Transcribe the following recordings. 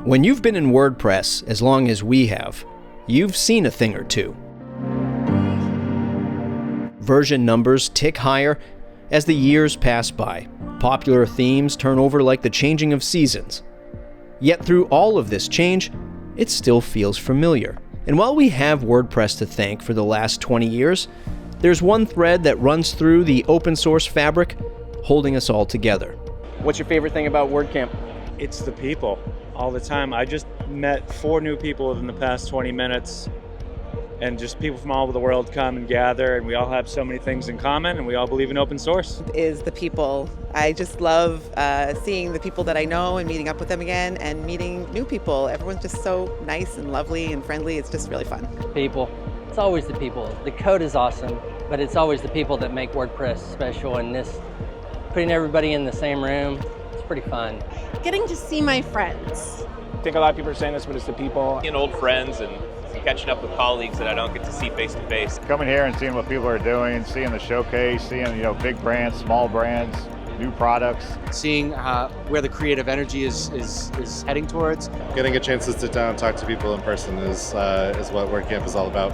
When you've been in WordPress as long as we have, you've seen a thing or two. Version numbers tick higher as the years pass by. Popular themes turn over like the changing of seasons. Yet through all of this change, it still feels familiar. And while we have WordPress to thank for the last 20 years, there's one thread that runs through the open source fabric, holding us all together. What's your favorite thing about WordCamp? It's the people all the time. I just met 4 new people within the past 20 minutes, and just people from all over the world come and gather, and we all have so many things in common, and we all believe in open source. Is the people. I just love seeing the people that I know and meeting up with them again and meeting new people. Everyone's just so nice and lovely and friendly. It's just really fun. People. It's always the people. The code is awesome, but it's always the people that make WordPress special, and this, putting everybody in the same room, it's pretty fun. Getting to see my friends. I think a lot of people are saying this, but it's the people. Seeing old friends and catching up with colleagues that I don't get to see face to face. Coming here and seeing what people are doing, seeing the showcase, seeing big brands, small brands, new products. Seeing where the creative energy is heading towards. Getting a chance to sit down and talk to people in person is what WordCamp is all about.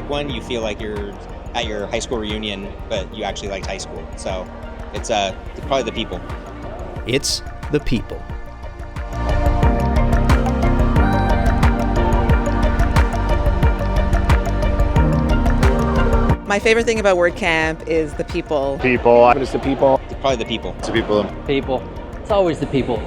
One, you feel like you're at your high school reunion, but you actually liked high school. So it's probably the people. It's the people. My favorite thing about WordCamp is the people. People. But it's the people. It's probably the people. To people. People. It's always the people.